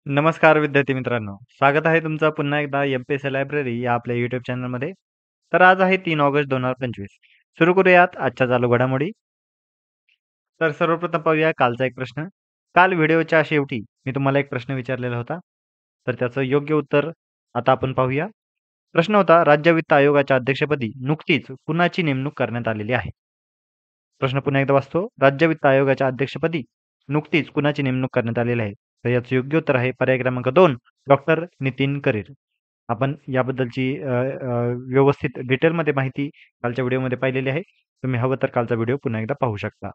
नमस्कार विद्यार्थी मित्रांनो. स्वागत आहे तुमचं पुन्हा एकदा एम-पी-एस-सी लायब्ररी या आपल्या YouTube चॅनलमध्ये. तर आज आहे 3 ऑगस्ट 2025. सुरू करूयात आजच्या चालू घडामोडी. तर सर्वप्रथम पाहूया कालचा एक प्रश्न. काल व्हिडिओच्या शेवटी मी तुम्हाला एक प्रश्न विचारलेला होता. तर त्याचं योग्य उत्तर आता आपण पाहूया. प्रश्न होता राज्य वित्त आयोगाच्या अध्यक्षपदी नुकतीच कुणाची नेमणूक करण्यात आलेली आहे? प्रश्न पुन्हा एकदा वाचतो. राज्य वित्त आयोगाच्या अध्यक्षपदी नुकतीच कुणाची नेमणूक करण्यात आलेली आहे? तर याचं योग्य उत्तर आहे पर्याय क्रमांक 2 डॉक्टर नितीन करीर. आपण याबद्दलची व्यवस्थित डिटेलमध्ये माहिती कालच्या व्हिडिओमध्ये पाहिलेली आहे. तुम्ही हवं तर कालचा व्हिडिओ पुन्हा एकदा पाहू शकता.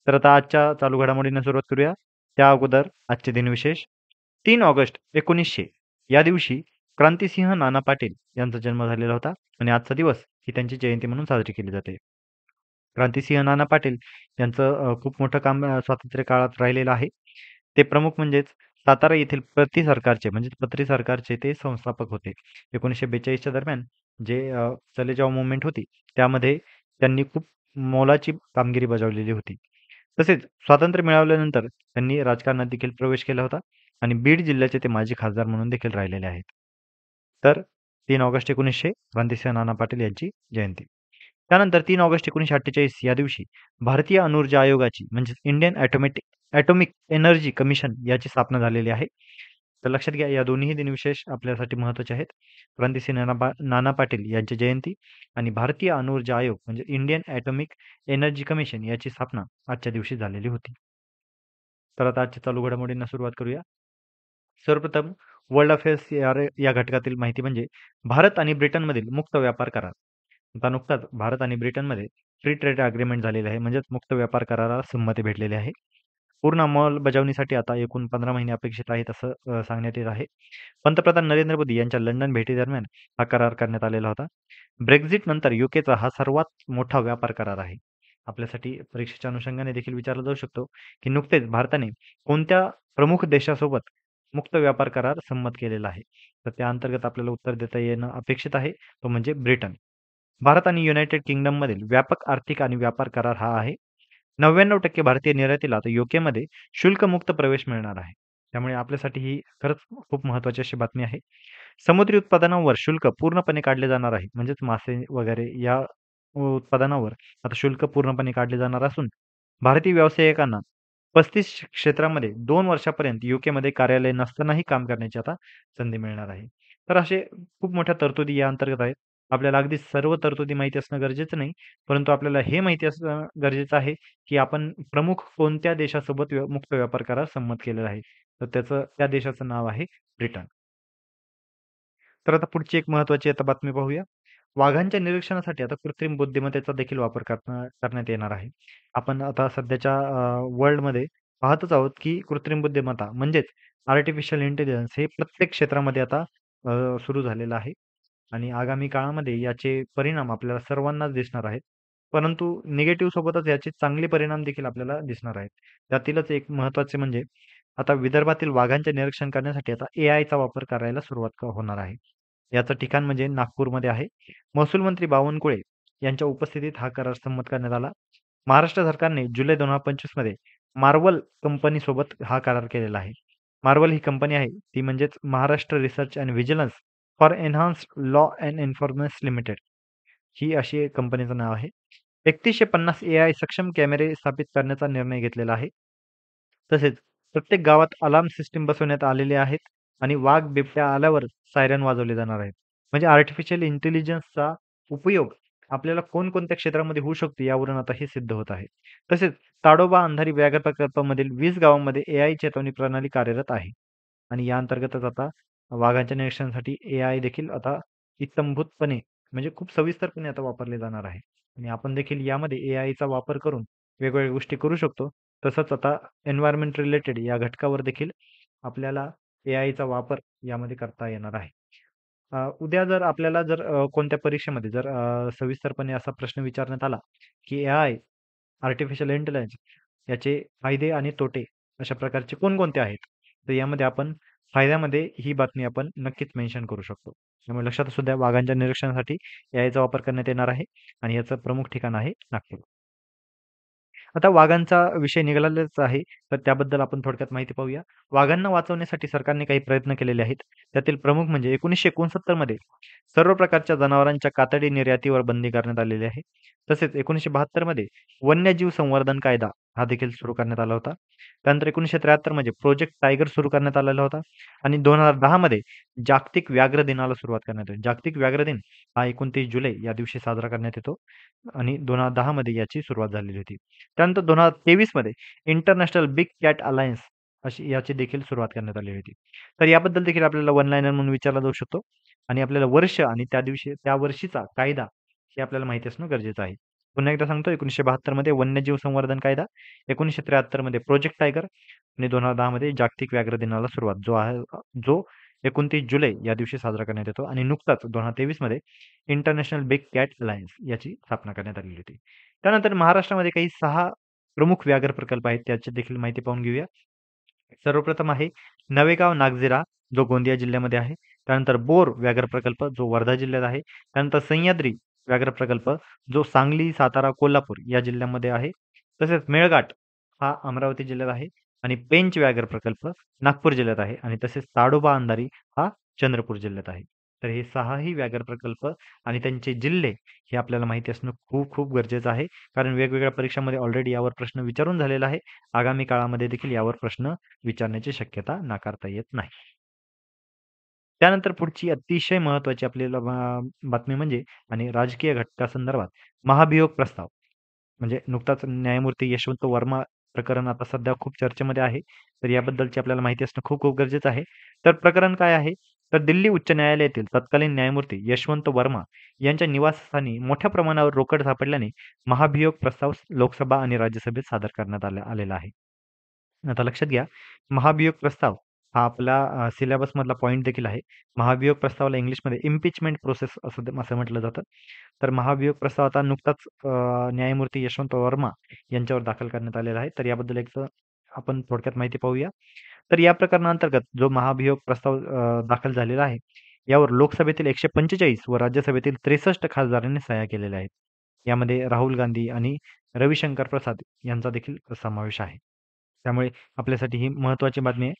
तर आता आजच्या चालू घडामोडींना सुरुवात करूया. त्या अगोदर आजचे दिनविशेष. 3 ऑगस्ट 1900 या दिवशी क्रांतिसिंह नाना पाटील यांचा जन्म झालेला होता आणि आजचा दिवस ही त्यांची जयंती म्हणून साजरी केली जाते. क्रांतिसिंह नाना पाटील यांचं खूप मोठं काम स्वातंत्र्य काळात राहिलेलं आहे. ते प्रमुख म्हणजेच सातारा येथील प्रति सरकारचे म्हणजेच पत्री सरकारचे ते संस्थापक होते. 1942च्या दरम्यान जे चले जाव मूव्हमेंट होती त्यामध्ये त्यांनी खूप मोलाची कामगिरी बजावलेली होती. तसेच स्वातंत्र्य मिळाल्यानंतर त्यांनी राजकारणात देखील प्रवेश केला होता आणि बीड जिल्ह्याचे ते माजी खासदार म्हणून देखील राहिलेले आहेत. तर 3 ऑगस्ट 1900 क्रांतिसिंह नाना पाटील यांची जयंती. त्यानंतर 3 ऑगस्ट 1948 या दिवशी भारतीय अणुऊर्जा आयोगाची म्हणजेच इंडियन ॲटॉमिक एनर्जी कमिशन याची स्थापना झालेली आहे. तर लक्षात घ्या या दोन्ही दिनविशेष आपल्यासाठी महत्त्वाचे आहेत. क्रांतिसिंह नाना पाटील यांची जयंती आणि भारतीय अणुऊर्जा आयोग म्हणजे इंडियन ॲटॉमिक एनर्जी कमिशन याची स्थापना आजच्या दिवशी झालेली होती. तर आता आजच्या चालू घडामोडींना सुरुवात करूया. सर्वप्रथम वर्ल्ड अफेअर्स या घटकातील माहिती म्हणजे भारत आणि ब्रिटनमधील मुक्त व्यापार करार. आता नुकताच भारत आणि ब्रिटनमध्ये फ्री ट्रेड अग्रीमेंट झालेले आहे म्हणजेच मुक्त व्यापार कराराला संमती भेटलेली आहे. पूर्ण अंमलबजावणीसाठी आता एकूण 15 महिने अपेक्षित आहेत असं सांगण्यात येत आहे. पंतप्रधान नरेंद्र मोदी यांच्या लंडन भेटीदरम्यान हा करार करण्यात आलेला होता. ब्रेक्झिट नंतर युकेचा हा सर्वात मोठा व्यापार करार आहे. आपल्यासाठी परीक्षेच्या अनुषंगाने देखील विचारला जाऊ शकतो की नुकतेच भारताने कोणत्या प्रमुख देशासोबत मुक्त व्यापार करार संमत केलेला आहे. तर त्या अंतर्गत आपल्याला उत्तर देता येणं अपेक्षित आहे तो म्हणजे ब्रिटन. भारत आणि युनायटेड किंगडममधील व्यापक आर्थिक आणि व्यापार करार हा आहे. 99% भारतीय निर्यातीला आता युकेमध्ये शुल्कमुक्त प्रवेश मिळणार आहे. त्यामुळे आपल्यासाठी ही खरंच खूप महत्त्वाची अशी बातमी आहे. समुद्री उत्पादनांवर शुल्क पूर्णपणे काढले जाणार आहे. म्हणजेच मासे वगैरे या उत्पादनावर आता शुल्क पूर्णपणे काढले जाणार असून भारतीय व्यावसायिकांना 35 क्षेत्रामध्ये 2 वर्षापर्यंत युकेमध्ये कार्यालय नसतानाही काम करण्याची आता संधी मिळणार आहे. तर असे खूप मोठ्या तरतुदी या अंतर्गत आहेत. आपल्याला अगदी सर्व तरतुदी माहिती असणं गरजेचं नाही, परंतु आपल्याला हे माहिती असणं गरजेचं आहे, की आपण प्रमुख कोणत्या देशासोबत मुक्त व्यापार करार संमत केलेला आहे. तर त्या देशाचं नाव आहे ब्रिटन. तर आता पुढची एक महत्त्वाची आता बातमी पाहूया. वाघांच्या निरीक्षणासाठी आता कृत्रिम बुद्धिमत्तेचा देखील वापर करण्यात येणार आहे. आपण आता सध्याच्या वर्ल्डमध्ये पाहतच आहोत, की कृत्रिम बुद्धिमत्ता म्हणजेच आर्टिफिशियल इंटेलिजन्स हे प्रत्येक क्षेत्रामध्ये आता सुरू झालेलं आहे आणि आगामी काळामध्ये याचे परिणाम आपल्याला सर्वांनाच दिसणार आहेत. परंतु निगेटिव्ह सोबतच याचे चांगले परिणाम देखील आपल्याला दिसणार आहेत. त्यातीलच एक महत्त्वाचे म्हणजे आता विदर्भातील वाघांचे निरीक्षण करण्यासाठी आता एआयचा वापर करायला सुरुवात होणार आहे. याचं ठिकाण म्हणजे नागपूरमध्ये आहे. महसूल मंत्री बावनकुळे यांच्या उपस्थितीत हा करार संमत करण्यात आला. महाराष्ट्र सरकारने जुलै 2025 मध्ये मार्वल कंपनीसोबत हा करार केलेला आहे. मार्वल ही कंपनी आहे ती म्हणजेच Maharashtra research and vigilance for enhanced law and enforcement limited ही अशी कंपनीचं नाव आहे. 3150 एआय सक्षम कॅमेरे स्थापित करण्याचा निर्णय घेतलेला आहे. तसेच प्रत्येक गावात अलार्म सिस्टम बसवण्यात आलेले आहेत आणि वाघ, बिबट्या आल्यावर सायरन वाजवले जाणार आहेत. म्हणजे आर्टिफिशियल इंटेलिजन्सचा उपयोग आपल्याला कोणकोणत्या क्षेत्रामध्ये होऊ शकतो यावरून आता हे सिद्ध होत आहे. तसेच ताडोबा अंधारी व्याघ्र प्रकल्पामधील 20 गावांमध्ये एआय चेतावणी प्रणाली कार्यरत आहे आणि या अंतर्गतच आता वाघांच्या निरीक्षणासाठी एआय देखील आता इत्थंभूतपणे म्हणजे खूप सविस्तरपणे आता वापरले जाणार आहे आणि आपण देखील यामध्ये एआयचा वापर करून वेगवेगळ्या गोष्टी करू शकतो. तसंच आता एन्व्हायर्नमेंट रिलेटेड या घटकावर देखील आपल्याला एआयचा वापर यामध्ये करता येणार आहे. उद्या जर आपल्याला जर कोणत्या परीक्षेमध्ये जर सविस्तरपणे असा प्रश्न विचारण्यात आला, की एआय, आर्टिफिशियल इंटेलिजन्स याचे फायदे आणि तोटे अशा प्रकारचे कोणकोणते आहेत? तर यामध्ये आपण फायद्यामध्ये ही बातमी आपण नक्कीच मेन्शन करू शकतो. त्यामुळे लक्षात असू द्या वाघांच्या निरीक्षणासाठी एआयचा वापर करण्यात येणार आहे आणि याचं प्रमुख ठिकाण आहे नागपूर. आता वाघांचा विषय निघालेलाच आहे, तर त्याबद्दल आपण थोडक्यात माहिती पाहूया. वाघांना वाचवण्यासाठी सरकारने काही प्रयत्न केलेले आहेत. त्यातील प्रमुख म्हणजे 1969 मध्ये सर्व प्रकारच्या जनावरांच्या कातडी निर्यातीवर बंदी करण्यात आलेली आहे. तसेच 1972 मध्ये वन्यजीव संवर्धन कायदा हा देखील सुरू करण्यात आला होता. त्यानंतर 1973 मध्ये प्रोजेक्ट टायगर सुरू करण्यात आलेला होता आणि 2010 मध्ये जागतिक व्याघ्र दिनाला सुरुवात करण्यात आली. जागतिक व्याघ्र दिन हा 29 जुलै या दिवशी साजरा करण्यात येतो आणि 2010 मध्ये याची सुरुवात झालेली होती. त्यानंतर 2023 मध्ये इंटरनॅशनल बिग कॅट अलायन्स अशी याची देखील सुरुवात करण्यात आली होती. तर याबद्दल देखील आपल्याला वन लाइनर म्हणून विचारला जाऊ शकतो आणि आपल्याला वर्ष आणि त्या वर्षीचा कायदा हे आपल्याला माहिती असणं गरजेचं आहे. पुन्हा एकदा सांगतो 1972 मध्ये वन्यजीव संवर्धन कायदा, 1973 मध्ये प्रोजेक्ट टायगर आणि 2010 मध्ये जागतिक व्याघ्र दिनाला सुरुवात जो 29 जुलै या दिवशी साजरा करण्यात येतो आणि नुकताच 2023 मध्ये इंटरनॅशनल बिग कॅट अलायन्स याची स्थापना करण्यात आलेली होती. त्यानंतर महाराष्ट्रामध्ये काही 6 प्रमुख व्याघ्र प्रकल्प आहेत. त्याची देखील माहिती पाहून घेऊया. सर्वप्रथम आहे नवेगाव नागझिरा जो गोंदिया जिल्ह्यामध्ये आहे. त्यानंतर बोर व्याघ्र प्रकल्प जो वर्धा जिल्ह्यात आहे. त्यानंतर सह्याद्री व्याघ्र प्रकल्प जो सांगली, सातारा, कोल्हापूर या जिल्ह्यांमध्ये आहे. तसेच मेळघाट हा अमरावती जिल्ह्यात आहे आणि पेंच व्याघ्र प्रकल्प नागपूर जिल्ह्यात आहे आणि तसेच ताडोबा अंधारी हा चंद्रपूर जिल्ह्यात आहे. तर हे 6ही व्याघ्र प्रकल्प आणि त्यांचे जिल्हे हे आपल्याला माहिती असणं खूप खूप गरजेचं आहे. कारण वेगवेगळ्या परीक्षांमध्ये ऑलरेडी यावर प्रश्न विचारून झालेला आहे. आगामी काळामध्ये देखील यावर प्रश्न विचारण्याची शक्यता नाकारता येत नाही. त्यानंतर पुढची अतिशय महत्त्वाची आपल्याला बातमी म्हणजे आणि राजकीय घटकासंदर्भात महाभियोग प्रस्ताव. म्हणजे नुकताच न्यायमूर्ती यशवंत वर्मा प्रकरण आता सध्या खूप चर्चेमध्ये आहे. तर याबद्दलची आपल्याला माहिती असणं खूप खूप गरजेचं आहे. तर प्रकरण काय आहे? तर दिल्ली उच्च न्यायालयातील तत्कालीन न्यायमूर्ती यशवंत वर्मा यांच्या निवासस्थानी मोठ्या प्रमाणावर रोकड सापडल्याने महाभियोग प्रस्ताव लोकसभा आणि राज्यसभेत सादर करण्यात आलेला आहे. आता लक्षात घ्या, महाभियोग प्रस्ताव हा आपला सिलेबसमधला पॉइंट देखील आहे. महाभियोग प्रस्तावाला इंग्लिशमध्ये इम्पीचमेंट प्रोसेस असं म्हटलं जातं. तर महाभियोग प्रस्ताव आता नुकताच न्यायमूर्ती यशवंत वर्मा यांच्यावर दाखल करण्यात आलेला आहे. तर याबद्दल एक आपण थोडक्यात माहिती पाहूया. तर या प्रकरणांतर्गत जो महाभियोग प्रस्ताव दाखल झालेला आहे, यावर लोकसभेतील 145 व राज्यसभेतील 63 खासदारांनी सह्या केलेल्या आहेत. यामध्ये राहुल गांधी आणि रविशंकर प्रसाद यांचा देखील समावेश आहे. त्यामुळे आपल्यासाठी ही महत्त्वाची बातमी आहे.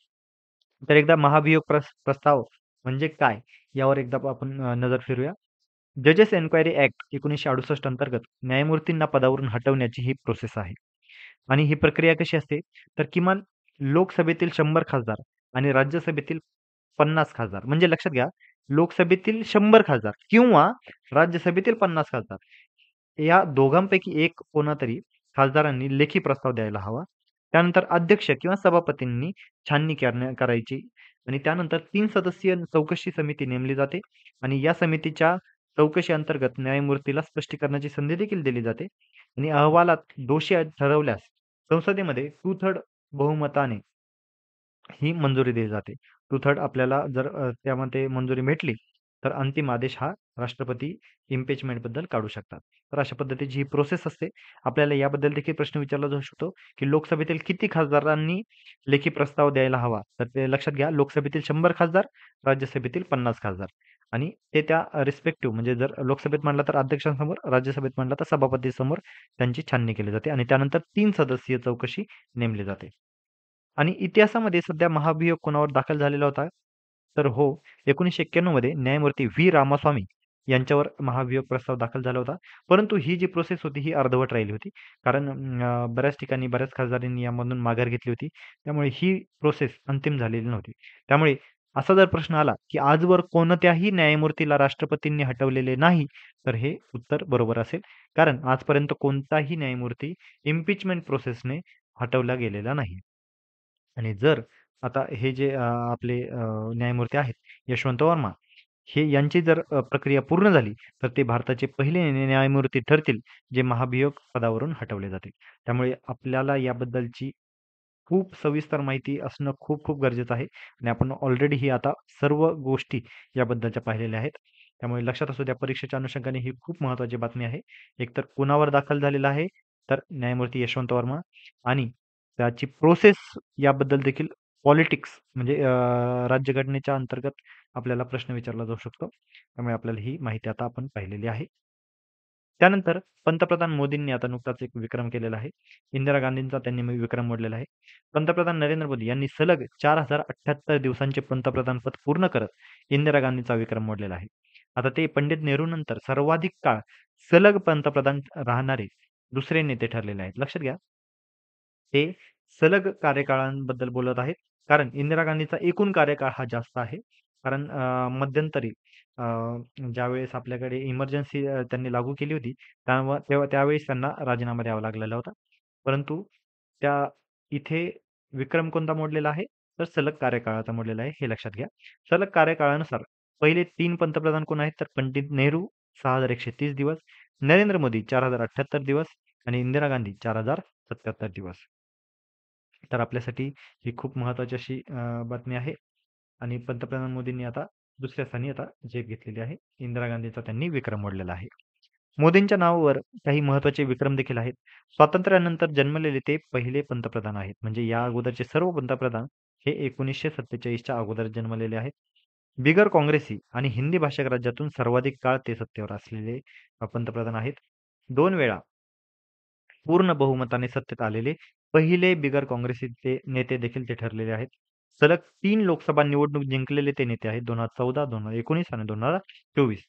तर एकदा महाभियोग प्रस्ताव म्हणजे काय? यावर एकदा आपण नजर फिरूया. जजेस एन्क्वायरी ॲक्ट 1968 अंतर्गत न्यायमूर्तींना पदावरून हटवण्याची ही प्रोसेस आहे. आणि ही प्रक्रिया कशी असते? तर किमान लोकसभेतील 100 खासदार आणि राज्यसभेतील 50 खासदार म्हणजे लक्षात घ्या, लोकसभेतील 100 खासदार किंवा राज्यसभेतील 50 खासदार या दोघांपैकी एक कोणातरी खासदारांनी लेखी प्रस्ताव द्यायला हवा. त्यानंतर अध्यक्ष किंवा सभापतींनी छाननी करायची आणि त्यानंतर 3 सदस्यीय चौकशी समिती नेमली जाते आणि या समितीच्या चौकशी अंतर्गत न्यायमूर्तीला स्पष्टीकरणाची संधी देखील दिली जाते आणि अहवालात दोषी ठरवल्यास संसदेमध्ये 2/3 बहुमताने ही मंजुरी दिली जाते. 2/3 आपल्याला जर त्यामध्ये मंजुरी भेटली, तर अंतिम आदेश हा राष्ट्रपती इम्पीचमेंटबद्दल काढू शकतात. तर अशा पद्धतीची ही प्रोसेस असते. आपल्याला याबद्दल देखील प्रश्न विचारला जाऊ शकतो, की लोकसभेतील किती खासदारांनी लेखी प्रस्ताव द्यायला हवा? तर ते लक्षात घ्या, लोकसभेतील 100 खासदार, राज्यसभेतील 50 खासदार आणि ते त्या रिस्पेक्टिव्ह म्हणजे जर लोकसभेत मांडला तर अध्यक्षांसमोर, राज्यसभेत मांडला तर सभापतीसमोर त्यांची छाननी केली जाते आणि त्यानंतर 3 सदस्यीय चौकशी नेमली जाते. आणि इतिहासामध्ये सध्या महाभियोग कोणावर दाखल झालेला होता? तर हो, 1991 मध्ये न्यायमूर्ती व्ही. रामास्वामी यांच्यावर महाभियोग प्रस्ताव दाखल झाला होता. परंतु ही जी प्रोसेस होती ही अर्धवट राहिली होती. कारण बऱ्याच ठिकाणी बऱ्याच खासदारांनी यामधून माघार घेतली होती. त्यामुळे ही प्रोसेस अंतिम झालेली नव्हती. त्यामुळे असा जर प्रश्न आला, की आजवर कोणत्याही न्यायमूर्तीला राष्ट्रपतींनी हटवलेले नाही, तर हे उत्तर बरोबर असेल. कारण आजपर्यंत कोणताही न्यायमूर्ती इम्पीचमेंट प्रोसेसने हटवला गेलेला नाही. आणि जर आता हे जे आपले न्यायमूर्ती आहेत यशवंत वर्मा, हे यांची जर प्रक्रिया पूर्ण झाली, तर ते भारताचे पहिले न्यायमूर्ती ठरतील, जे महाभियोग पदावरून हटवले जातील. त्यामुळे आपल्याला याबद्दलची खूप सविस्तर माहिती असणं खूप खूप गरजेचं आहे आणि आपण ऑलरेडी ही आता सर्व गोष्टी याबद्दलच्या पाहिलेल्या आहेत. त्यामुळे लक्षात असू द्या परीक्षेच्या अनुषंगाने ही खूप महत्त्वाची बातमी आहे. एकतर कुणावर दाखल झालेला आहे, तर न्यायमूर्ती यशवंत वर्मा आणि त्याची प्रोसेस याबद्दल देखील पॉलिटिक्स म्हणजे राज्यघटनेच्या अंतर्गत आपल्याला प्रश्न विचारला जाऊ शकतो. त्यामुळे आपल्याला ही माहिती आता आपण पाहिलेली आहे. त्यानंतर पंतप्रधान मोदींनी आता नुकताच एक विक्रम केलेला आहे. इंदिरा गांधींचा त्यांनी विक्रम मोडलेला आहे. पंतप्रधान नरेंद्र मोदी यांनी सलग 4078 दिवसांचे पंतप्रधानपद पूर्ण करत इंदिरा गांधींचा विक्रम मोडलेला आहे. आता ते पंडित नेहरूनंतर सर्वाधिक काळ सलग पंतप्रधान राहणारे दुसरे नेते ठरलेले आहेत. लक्षात घ्या. ते सलग कार्यकाळांबद्दल बोलत आहेत. कारण इंदिरा गांधीचा एकूण कार्यकाळ हा जास्त आहे. कारण मध्यंतरी अ, ज्यावेळेस आपल्याकडे इमर्जन्सी त्यांनी लागू केली होती, तेव्हा त्यावेळेस त्यांना राजीनामा द्यावा लागलेला होता. परंतु त्या इथे विक्रम कोणता मोडलेला आहे? तर सलग कार्यकाळाचा मोडलेला आहे, हे लक्षात घ्या. सलग कार्यकाळानुसार पहिले 3 पंतप्रधान कोण आहेत? तर पंडित नेहरू 6130 दिवस, नरेंद्र मोदी 4078 दिवस आणि इंदिरा गांधी 4077 दिवस. तर आपल्यासाठी ही खूप महत्त्वाची अशी बातमी आहे आणि पंतप्रधान मोदींनी आता दुसऱ्या स्थानी आता झेप घेतलेली आहे. इंदिरा गांधीचा त्यांनी विक्रम मोडलेला आहे. मोदींच्या नावावर काही महत्त्वाचे विक्रम देखील आहेत. स्वातंत्र्यानंतर जन्मलेले ते पहिले पंतप्रधान आहेत. म्हणजे या अगोदरचे सर्व पंतप्रधान हे 1947च्या अगोदर जन्मलेले आहेत. बिगर काँग्रेसी आणि हिंदी भाषक राज्यातून सर्वाधिक काळ ते सत्तेवर असलेले पंतप्रधान आहेत. 2 वेळा पूर्ण बहुमताने सत्तेत आलेले पहिले बिगर काँग्रेसीचे नेते देखील ते ठरलेले आहेत. सलग 3 लोकसभा निवडणूक जिंकलेले ते नेते आहेत 2014, 2019 आणि 2024.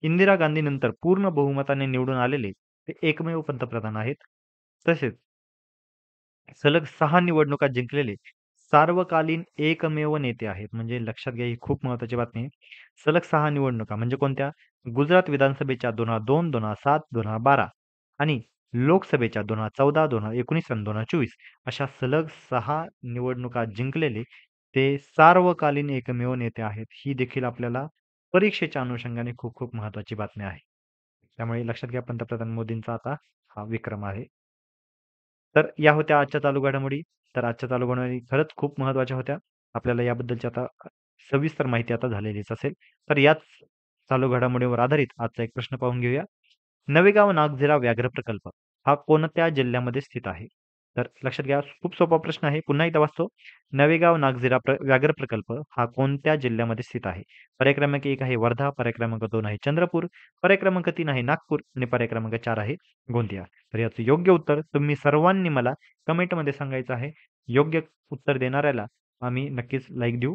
इंदिरा गांधीनंतर पूर्ण बहुमताने निवडून आलेले ते एकमेव पंतप्रधान आहेत. तसेच सलग 6 निवडणुका जिंकलेले सार्वकालीन एकमेव नेते आहेत. म्हणजे लक्षात घ्या, ही खूप महत्त्वाची बातमी आहे. सलग 6 निवडणुका म्हणजे कोणत्या? गुजरात विधानसभेच्या 2002, 2007, 2012 आणि लोकसभेच्या 2014, 2019 आणि 2024 अशा सलग 6 निवडणुका जिंकलेले ते सार्वकालीन एकमेव नेते आहेत. ही देखील आपल्याला परीक्षेच्या अनुषंगाने खूप खूप महत्त्वाची बातमी आहे. त्यामुळे लक्षात घ्या, पंतप्रधान मोदींचा आता हा विक्रम आहे. तर या होत्या आजच्या चालू घडामोडी. तर आजच्या चालू घडामोडी खरंच खूप महत्त्वाच्या होत्या. आपल्याला याबद्दलची आता सविस्तर माहिती आता झालेलीच असेल. तर याच चालू घडामोडीवर आधारित आजचा एक प्रश्न पाहून घेऊया. नवेगाव नागझिरा व्याघ्र प्रकल्प हा कोणत्या जिल्ह्यामध्ये स्थित आहे? तर लक्षात घ्या, खूप सोपा प्रश्न आहे. पुन्हा एकदा वाचतो. नवेगाव नागझिरा व्याघ्र प्रकल्प हा कोणत्या जिल्ह्यामध्ये स्थित आहे? पर्याय क्रमांक 1 आहे वर्धा, पर्याय क्रमांक 2 आहे चंद्रपूर, पर्याय क्रमांक 3 आहे नागपूर आणि पर्याय क्रमांक 4 आहे गोंदिया. तर याचं योग्य उत्तर तुम्ही सर्वांनी मला कमेंटमध्ये सांगायचं आहे. योग्य उत्तर देणाऱ्याला आम्ही नक्कीच लाईक देऊ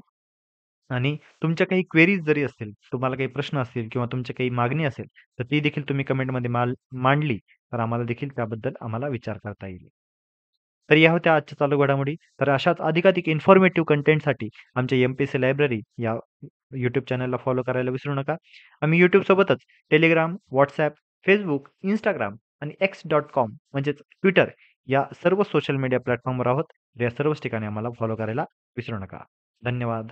आणि तुमच्या काही क्वेरीज जरी असतील, तुम्हाला काही प्रश्न असतील किंवा तुमची काही मागणी असेल, तर ती देखील तुम्ही कमेंटमध्ये मांडली, तर आम्हाला देखील त्याबद्दल आम्हाला विचार करता येईल. तर या होत्या आजच्या चालू घडामोडी. तर अशाच अधिकाधिक इन्फॉर्मेटिव्ह कंटेंटसाठी आमच्या एम-पी-एस-सी लायब्ररी या YouTube चॅनलला फॉलो करायला विसरू नका. आम्ही YouTube सोबतच Telegram, WhatsApp, Facebook, Instagram आणि X.com म्हणजेच Twitter या सर्व सोशल मीडिया प्लॅटफॉर्मवर आहोत. या सर्वच ठिकाणी आम्हाला फॉलो करायला विसरू नका. धन्यवाद.